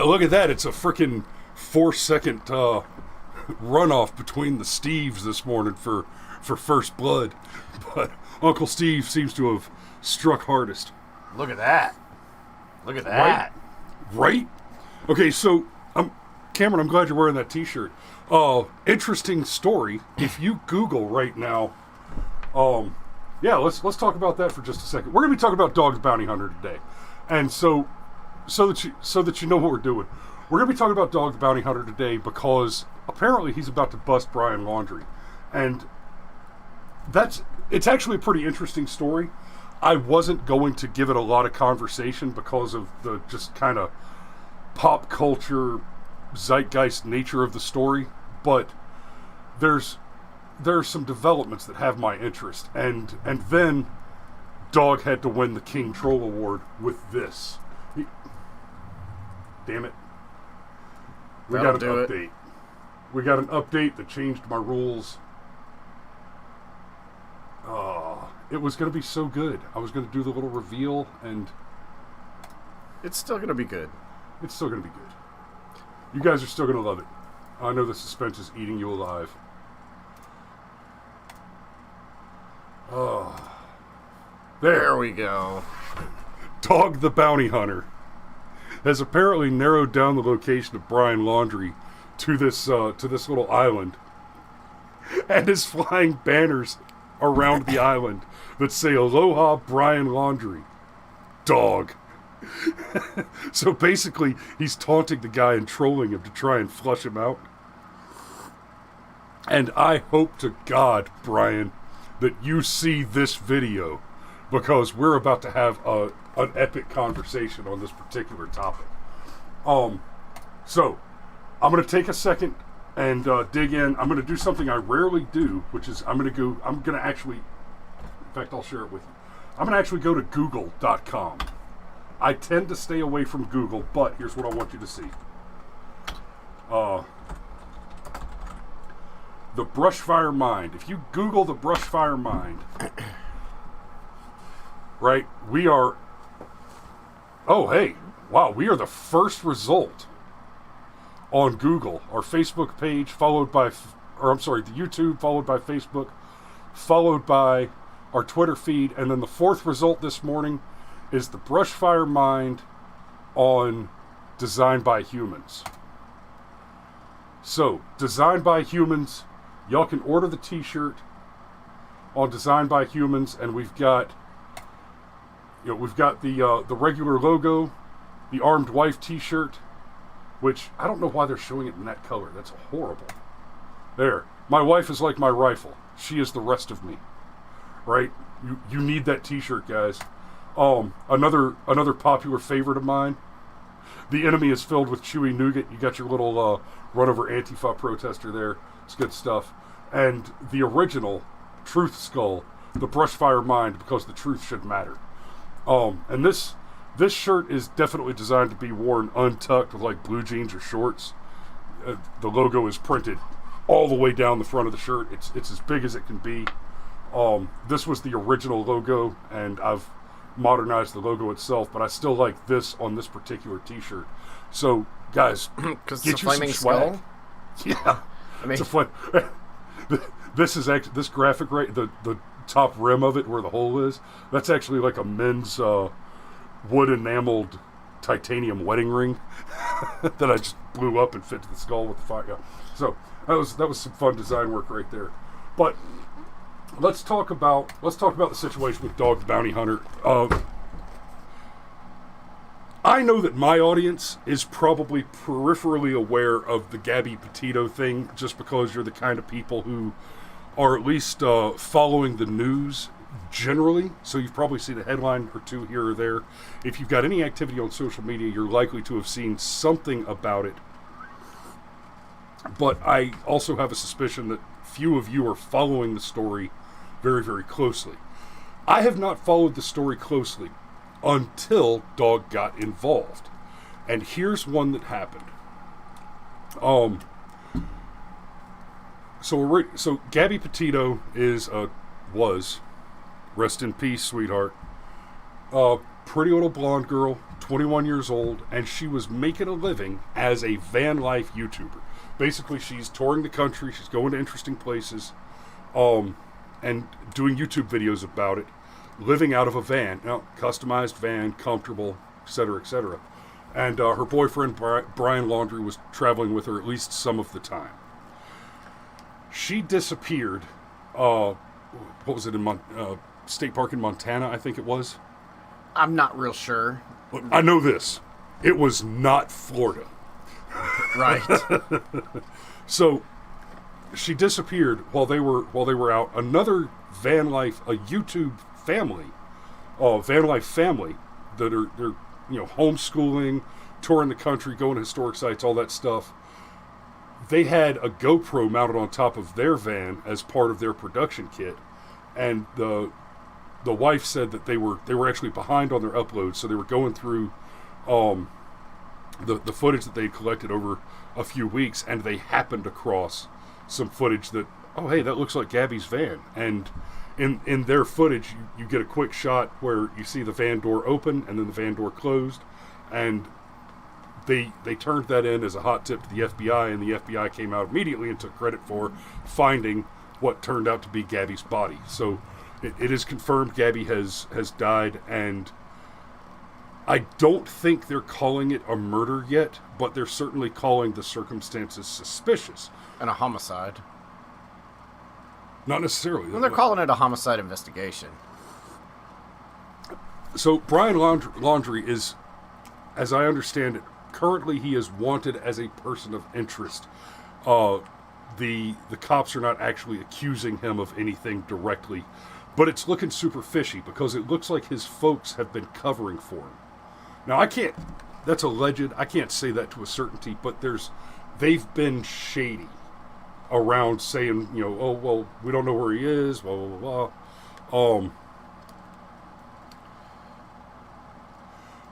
Look at that. It's a freaking 4-second runoff between the Steves this morning for first blood. But Uncle Steve seems to have struck hardest. Look at that. Look at that. Right? Okay, so, Cameron, I'm glad you're wearing that t-shirt. Interesting story. If you Google right now, let's talk about that for just a second. We're going to be talking about Dog's Bounty Hunter today. And so that you know what we're doing. We're going to be talking about Dog the Bounty Hunter today because apparently he's about to bust Brian Laundrie. And it's actually a pretty interesting story. I wasn't going to give it a lot of conversation because of the just kind of pop culture zeitgeist nature of the story, but there's some developments that have my interest, and then Dog had to win the King Troll Award with this. Damn it. We got an update. We got an update that changed my rules. It was going to be so good. I was going to do the little reveal, and it's still going to be good. It's still going to be good. You guys are still going to love it. I know the suspense is eating you alive. There we go. Dog the Bounty Hunter has apparently narrowed down the location of Brian Laundrie to this little island, and is flying banners around the island that say "Aloha, Brian Laundrie, Dog." So basically, he's taunting the guy and trolling him to try and flush him out. And I hope to God, Brian, that you see this video, because we're about to have an epic conversation on this particular topic. So I'm going to take a second and dig in. I'm going to do something I rarely do, which is I'm going to actually, in fact, I'll share it with you. I'm going to actually go to google.com. I tend to stay away from Google, but here's what I want you to see. The Brushfire Mind. If you Google the Brushfire Mind, right, we are... Oh, hey. Wow, we are the first result on Google. Our Facebook page, followed by... the YouTube, followed by Facebook, followed by our Twitter feed, and then the fourth result this morning is the Brushfire Mind on Designed by Humans. So, Designed by Humans, y'all can order the t-shirt on Designed by Humans, and we've got the regular logo, the Armed Wife t-shirt, which I don't know why they're showing it in that color. That's horrible. There. My wife is like my rifle. She is the rest of me. Right? You need that t-shirt, guys. Another popular favorite of mine. The enemy is filled with chewy nougat. You got your little run-over Antifa protester there. It's good stuff. And the original Truth Skull, the Brushfire Mind, because the truth should matter. And this shirt is definitely designed to be worn untucked with like blue jeans or shorts. The logo is printed all the way down the front of the shirt. It's as big as it can be. This was the original logo, and I've modernized the logo itself, but I still like this on this particular t-shirt. So, guys, because get it's a you flaming some swag. skull. Yeah, I mean, it's a fun. This is actually this graphic right, the top rim of it where the hole is. That's actually like a men's wood enameled titanium wedding ring that I just blew up and fit to the skull with the fire. Yeah. So that was some fun design work right there. But let's talk about the situation with Dog the Bounty Hunter. I know that my audience is probably peripherally aware of the Gabby Petito thing, just because you're the kind of people who are at least following the news generally. So you've probably seen a headline or two here or there. If you've got any activity on social media, you're likely to have seen something about it. But I also have a suspicion that few of you are following the story very, very closely. I have not followed the story closely until Dog got involved. And here's one that happened. So Gabby Petito was, rest in peace, sweetheart, pretty little blonde girl, 21 years old, and she was making a living as a van life YouTuber. Basically, she's touring the country, she's going to interesting places, and doing YouTube videos about it, living out of a van, customized van, comfortable, etc., etc. And her boyfriend, Brian Laundrie, was traveling with her at least some of the time. She disappeared, what was it, in State Park in Montana, I think it was? I'm not real sure. I know this. It was not Florida. Right. So she disappeared while they were out. Another a YouTube family, van life family that they're homeschooling, touring the country, going to historic sites, all that stuff. They had a GoPro mounted on top of their van as part of their production kit, and the wife said that they were actually behind on their uploads, so they were going through the footage that they had collected over a few weeks, and they happened across some footage that, oh hey, that looks like Gabby's van. And in their footage, you get a quick shot where you see the van door open and then the van door closed, and they turned that in as a hot tip to the FBI, and the FBI came out immediately and took credit for finding what turned out to be Gabby's body. So it is confirmed Gabby has died, and I don't think they're calling it a murder yet, but they're certainly calling the circumstances suspicious. And a homicide. Not necessarily. Well, they're calling it a homicide investigation. So Brian Laundrie is, as I understand it, currently he is wanted as a person of interest. The cops are not actually accusing him of anything directly, but it's looking super fishy because it looks like his folks have been covering for him. Now, that's alleged, I can't say that to a certainty, but they've been shady around saying, oh, well, we don't know where he is, blah, blah, blah, blah.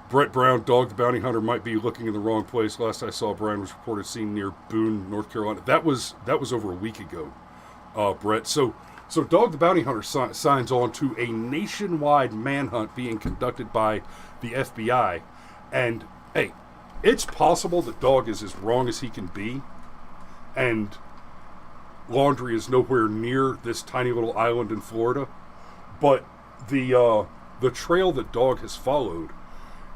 Brett Brown, Dog the Bounty Hunter, might be looking in the wrong place. Last I saw, Brian was reported seen near Boone, North Carolina. That was over a week ago, Brett. So Dog the Bounty Hunter signs on to a nationwide manhunt being conducted by the FBI. And, hey, it's possible that Dog is as wrong as he can be, and Laundrie is nowhere near this tiny little island in Florida. But the trail that Dog has followed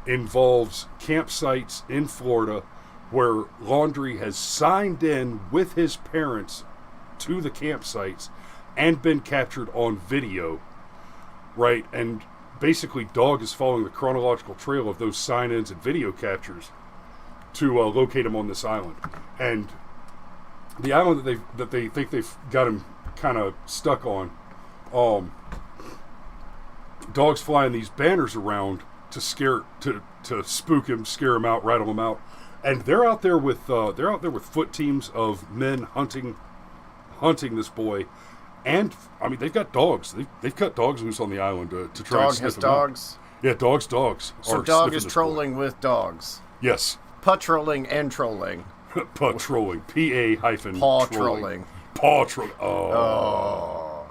involves campsites in Florida where Laundrie has signed in with his parents to the campsites and been captured on video, right? And basically Dog is following the chronological trail of those sign-ins and video captures to locate him on this island. And the island that they think they've got him kind of stuck on, Dog's flying these banners around to spook him, scare him out, rattle him out, and they're out there with foot teams of men hunting this boy, and I mean they've got dogs. They've cut dogs loose on the island to try and sniff him dogs. Out. Yeah, dogs. So Dog is trolling with dogs. Yes. Patrolling and trolling. Patrolling. Paw trolling. Paw trolling. Oh.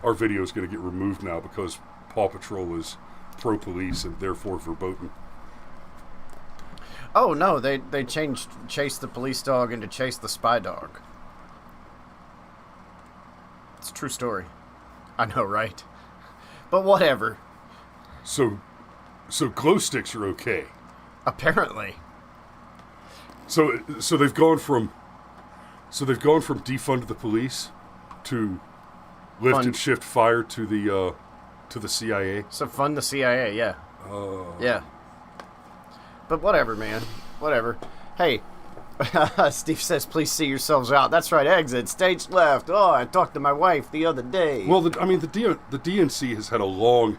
Our video is going to get removed now because Paw Patrol is pro-police and therefore verboten. Oh, no, they changed Chase the police dog into Chase the spy dog. It's a true story. I know, right? But whatever. So glow sticks are okay. Apparently. So they've gone from defund the police to lift and shift fire to the CIA. So fund the CIA, yeah. Yeah. But whatever, man. Whatever. Hey, Steve says, please see yourselves out. That's right, exit, stage left. Oh, I talked to my wife the other day. Well, the DNC has had a long,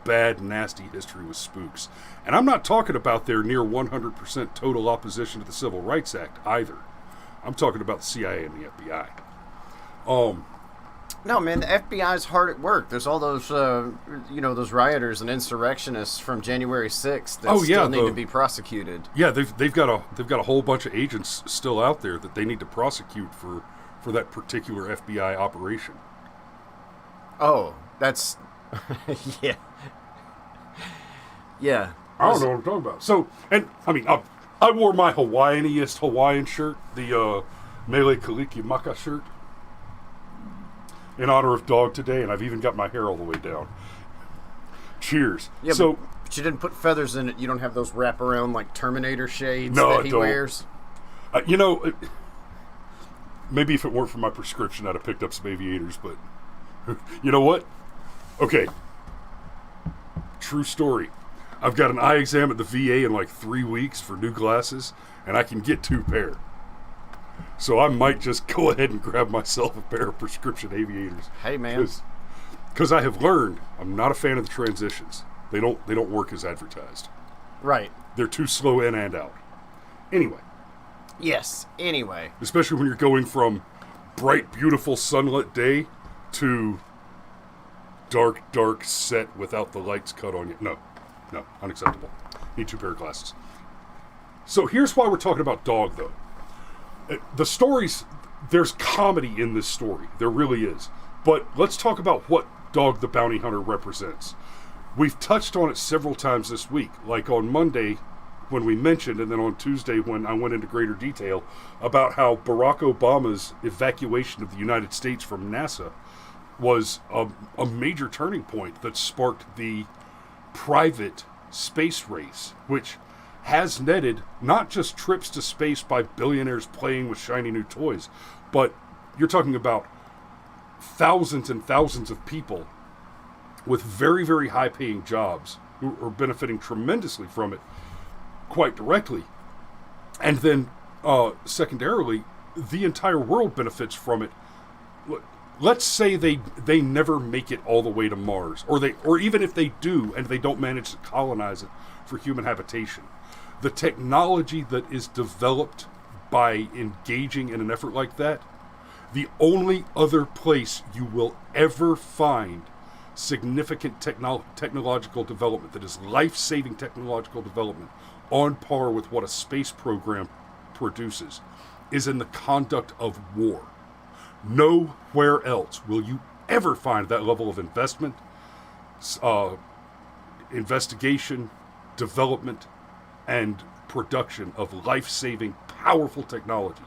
bad, nasty history with spooks. And I'm not talking about their near 100% total opposition to the Civil Rights Act either. I'm talking about the CIA and the FBI. No, man, the FBI's hard at work. There's all those, those rioters and insurrectionists from January 6th that still need to be prosecuted. Yeah, they've got a whole bunch of agents still out there that they need to prosecute for that particular FBI operation. Oh, that's Yeah. Yeah. I don't know what I'm talking about. So, and I mean, I wore my Hawaiianiest Hawaiian shirt, the Mele Kalikimaka shirt, in honor of Dog today, and I've even got my hair all the way down. Cheers. Yeah, so, but you didn't put feathers in it. You don't have those wraparound like Terminator shades no, that he wears. You know, maybe if it weren't for my prescription, I'd have picked up some aviators, but you know what? Okay. True story. I've got an eye exam at the VA in like 3 weeks for new glasses, and I can get 2 pair. So I might just go ahead and grab myself a pair of prescription aviators. Hey, man. Because I have learned I'm not a fan of the transitions. They don't work as advertised. Right. They're too slow in and out. Anyway. Yes, anyway. Especially when you're going from bright, beautiful, sunlit day to dark, dark set without the lights cut on you. No, unacceptable. Need 2 pair of glasses. So here's why we're talking about Dog, though. The stories, there's comedy in this story. There really is. But let's talk about what Dog the Bounty Hunter represents. We've touched on it several times this week, like on Monday when we mentioned, and then on Tuesday when I went into greater detail about how Barack Obama's evacuation of the United States from NASA was a major turning point that sparked the private space race, which has netted not just trips to space by billionaires playing with shiny new toys, but you're talking about thousands and thousands of people with very, very high-paying jobs who are benefiting tremendously from it quite directly. And then, secondarily, the entire world benefits from it. Let's say they never make it all the way to Mars, or even if they do and they don't manage to colonize it for human habitation. The technology that is developed by engaging in an effort like that, the only other place you will ever find significant technological development that is life-saving technological development on par with what a space program produces is in the conduct of war. Nowhere else will you ever find that level of investment, investigation, development, and production of life-saving, powerful technology.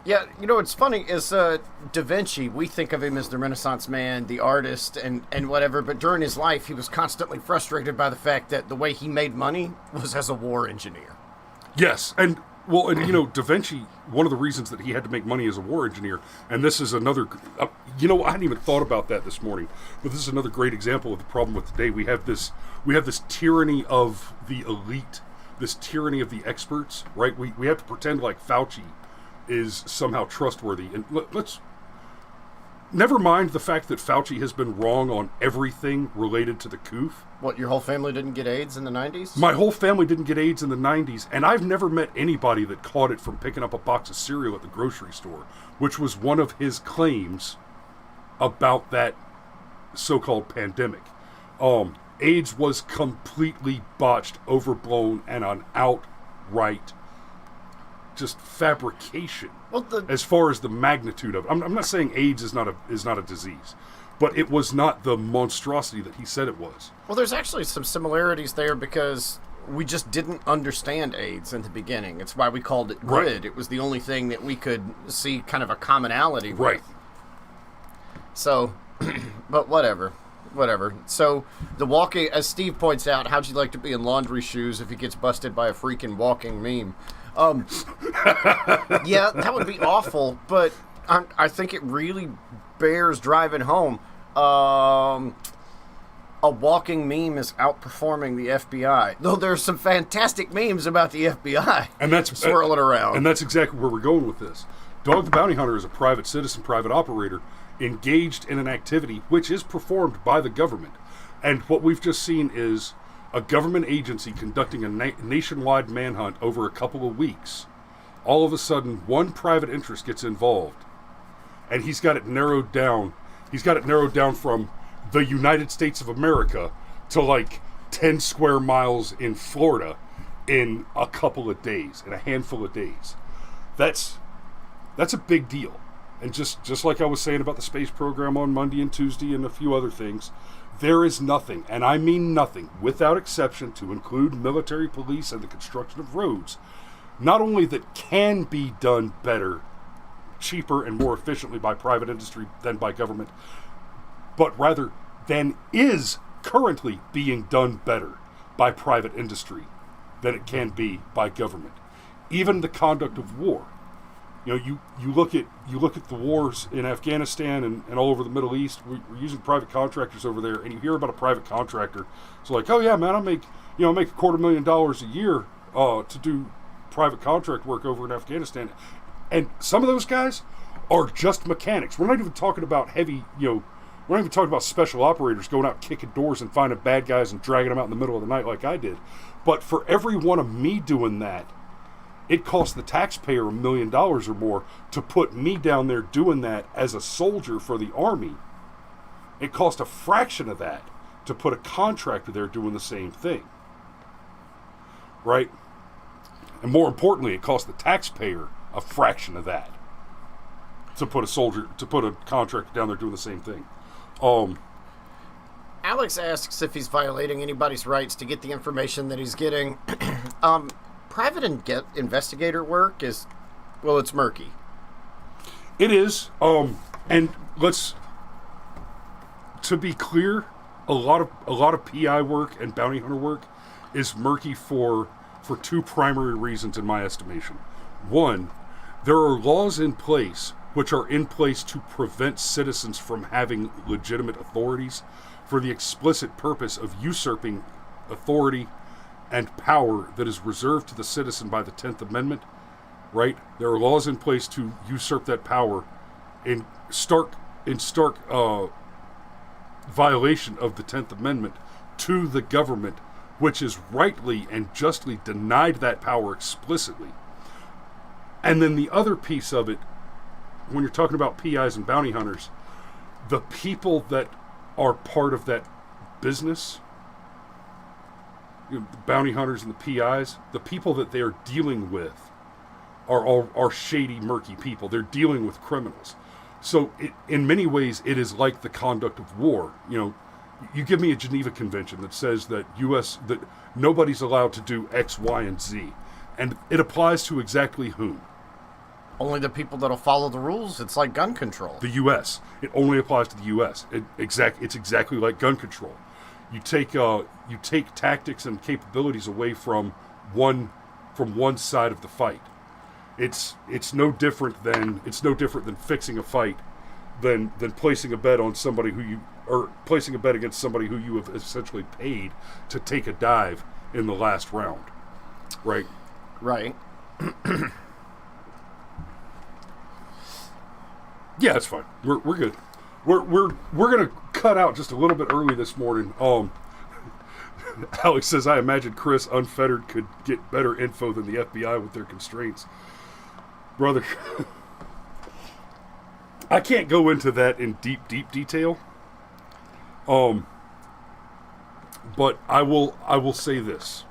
Yeah, you know what's funny is Da Vinci, we think of him as the Renaissance man, the artist, and whatever, but during his life he was constantly frustrated by the fact that the way he made money was as a war engineer. Yes, and you know, Da Vinci, one of the reasons that he had to make money as a war engineer, and this is another, I hadn't even thought about that this morning, but this is another great example of the problem with today. We have this tyranny of the elite, this tyranny of the experts, right? We have to pretend like Fauci is somehow trustworthy, and let's never mind the fact that Fauci has been wrong on everything related to the coof. What, your whole family didn't get AIDS in the 90s? My whole family didn't get AIDS in the 90s, and I've never met anybody that caught it from picking up a box of cereal at the grocery store, which was one of his claims about that so-called pandemic. AIDS was completely botched, overblown, and an outright just fabrication. Well, as far as the magnitude of it. I'm not saying AIDS is not a disease, but it was not the monstrosity that he said it was. Well, there's actually some similarities there because we just didn't understand AIDS in the beginning. It's why we called it GRID. Right. It was the only thing that we could see kind of a commonality with. Right. So, but whatever. So, the walking, as Steve points out, how'd you like to be in Laundrie shoes if he gets busted by a freaking walking meme? Yeah, that would be awful, but I think it really bears driving home. A walking meme is outperforming the FBI. Though there's some fantastic memes about the FBI and that's swirling around. And that's exactly where we're going with this. Dog the Bounty Hunter is a private citizen, private operator, engaged in an activity which is performed by the government. And what we've just seen is a government agency conducting a nationwide manhunt over a couple of weeks. All of a sudden, one private interest gets involved, and he's got it narrowed down. He's got it narrowed down from the United States of America to like 10 square miles in Florida in a couple of days, in a handful of days. That's a big deal. and just like I was saying about the space program on Monday and Tuesday and a few other things, there is nothing, and I mean nothing, without exception, to include military, police, and the construction of roads, not only that can be done better, cheaper, and more efficiently by private industry than by government, but rather than is currently being done better by private industry than it can be by government. Even the conduct of war. You know, you look at the wars in Afghanistan and all over the Middle East. We're using private contractors over there, and you hear about a private contractor. It's like, oh yeah, man, I make $250,000 a year to do private contract work over in Afghanistan, and some of those guys are just mechanics. We're not even talking about heavy, we're not even talking about special operators going out kicking doors and finding bad guys and dragging them out in the middle of the night like I did. But for every one of me doing that, it cost the taxpayer $1 million or more to put me down there doing that as a soldier for the Army. It cost a fraction of that to put a contractor there doing the same thing. Right? And more importantly, it cost the taxpayer a fraction of that to put a contractor down there doing the same thing. Alex asks if he's violating anybody's rights to get the information that he's getting. Private investigator work is, well, it's murky. It is. And to be clear, a lot of PI work and bounty hunter work is murky for two primary reasons in my estimation. One, there are laws in place which are in place to prevent citizens from having legitimate authorities for the explicit purpose of usurping authority and power that is reserved to the citizen by the 10th Amendment, right? There are laws in place to usurp that power in stark violation of the 10th Amendment to the government, which is rightly and justly denied that power explicitly. And then the other piece of it, when you're talking about PIs and bounty hunters, the people that are part of that business, the bounty hunters and the PIs, the people that they are dealing with are shady, murky people. They're dealing with criminals. So in many ways, it is like the conduct of war. You give me a Geneva Convention that says that that nobody's allowed to do X, Y, and Z. And it applies to exactly whom? Only the people that'll follow the rules. It's like gun control. The U.S. It only applies to the U.S. It's exactly like gun control. You take tactics and capabilities away from one side of the fight. It's no different than fixing a fight than placing a bet on somebody placing a bet against somebody who you have essentially paid to take a dive in the last round. Right? Right. Yeah, it's fine. We're good. We're gonna cut out just a little bit early this morning. Alex says, I imagine Chris unfettered could get better info than the FBI with their constraints. Brother, I can't go into that in deep detail. But I will say this.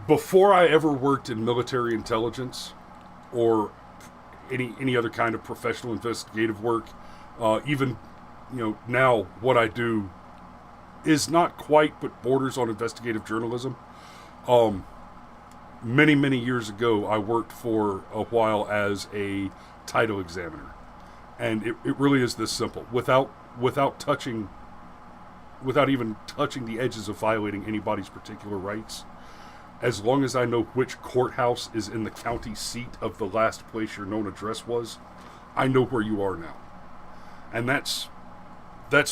Before I ever worked in military intelligence or any other kind of professional investigative work, even now what I do is not quite, but borders on investigative journalism. Many years ago, I worked for a while as a title examiner, and it really is this simple. Without even touching the edges of violating anybody's particular rights, as long as I know which courthouse is in the county seat of the last place your known address was, I know where you are now. And that's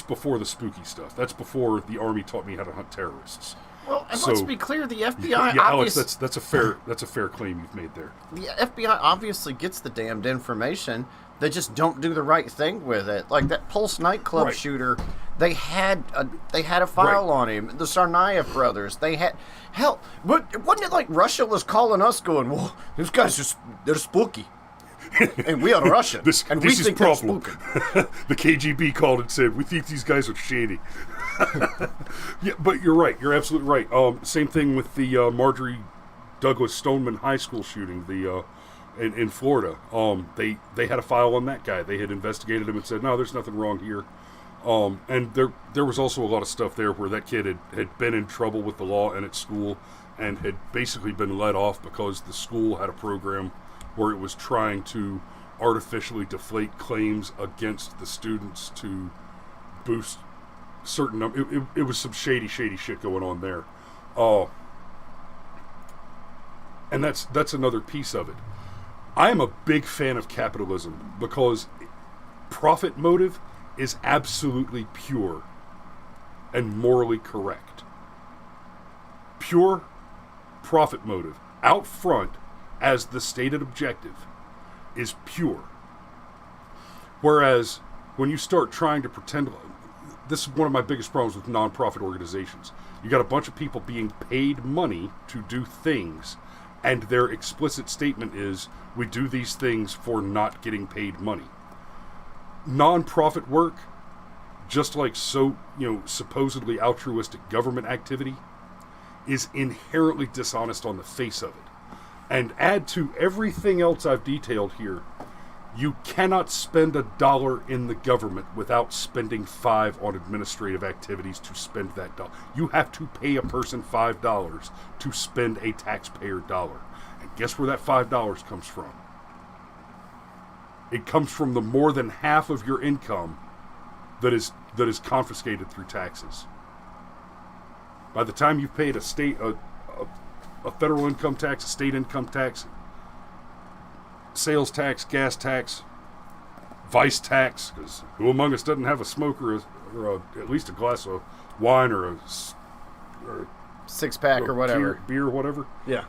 before the spooky stuff. That's before the Army taught me how to hunt terrorists. Well, and let's be clear, the FBI... Yeah, Alex, that's a fair claim you've made there. The FBI obviously gets the damned information. They just don't do the right thing with it. Like that Pulse nightclub shooter, they had a file on him. The Tsarnaev brothers, they had... Hell, wasn't it like Russia was calling us going, well, these guys, they're spooky. And we are Russian. This we is think problem. they're spooky. The KGB called and said, we think these guys are shady. Yeah, but you're right. You're absolutely right. Same thing with the Marjorie Douglas Stoneman High School shooting. in Florida. They had a file on that guy. They had investigated him and said, no, there's nothing wrong here. And there was also a lot of stuff there where that kid had been in trouble with the law and at school and had basically been let off because the school had a program where it was trying to artificially deflate claims against the students to boost certain... It was some shady shit going on there. And that's another piece of it. I am a big fan of capitalism because profit motive is absolutely pure and morally correct. Pure profit motive, out front as the stated objective, is pure. Whereas when you start trying to pretend... This is one of my biggest problems with nonprofit organizations. You got a bunch of people being paid money to do things, and their explicit statement is, we do these things for not getting paid money. Non-profit work, just like supposedly altruistic government activity, is inherently dishonest on the face of it. And add to everything else I've detailed here, you cannot spend $1 in the government without spending $5 on administrative activities to spend that dollar. You have to pay a person $5 to spend a taxpayer dollar. And guess where that $5 comes from? It comes from the more than half of your income that is confiscated through taxes. By the time you've paid a federal income tax, a state income tax, sales tax, gas tax, vice tax, because who among us doesn't have a smoker or at least a glass of wine or a six-pack or whatever. Beer or whatever. Yeah.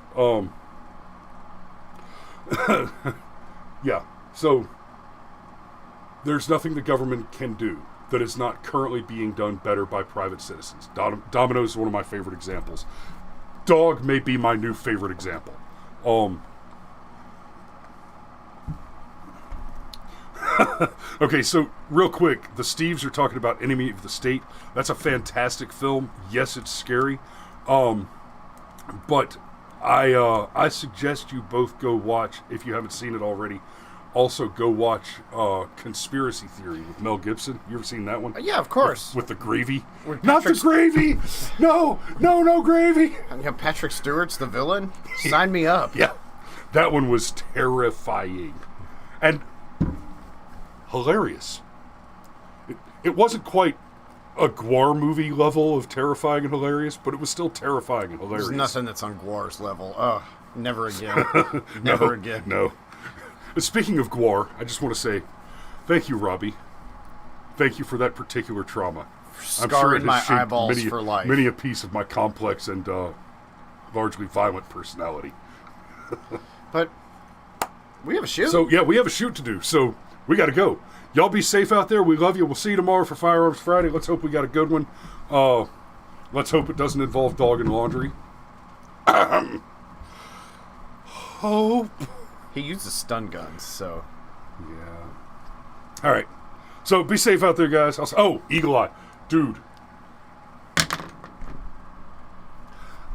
Yeah. So there's nothing the government can do that is not currently being done better by private citizens. Domino's is one of my favorite examples. Dog may be my new favorite example. Okay, so real quick, the Steves are talking about Enemy of the State. That's a fantastic film. Yes, it's scary. But I suggest you both go watch, if you haven't seen it already, also go watch Conspiracy Theory with Mel Gibson. You ever seen that one? Yeah, of course. With the gravy? Not the gravy! No gravy! And yeah, Patrick Stewart's the villain? Sign me up. Yeah. That one was terrifying. And hilarious. It wasn't quite a Gwar movie level of terrifying and hilarious, but it was still terrifying and hilarious. There's nothing that's on Gwar's level. Ugh, never again. Never again. No. Speaking of Gwar, I just want to say, thank you, Robbie. Thank you for that particular trauma. Scarring my eyeballs for life. Many a piece of my complex and largely violent personality. But we have a shoot. So, yeah, we have a shoot to do. So, we got to go. Y'all be safe out there. We love you. We'll see you tomorrow for Firearms Friday. Let's hope we got a good one. Let's hope it doesn't involve dog and laundry. Hope. He uses stun guns, so... Yeah. All right. So, be safe out there, guys. Eagle Eye. Dude.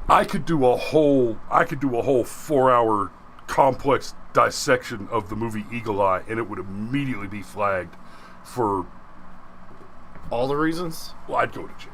I could do a whole 4-hour complex dissection of the movie Eagle Eye, and it would immediately be flagged for... All the reasons? Well, I'd go to jail.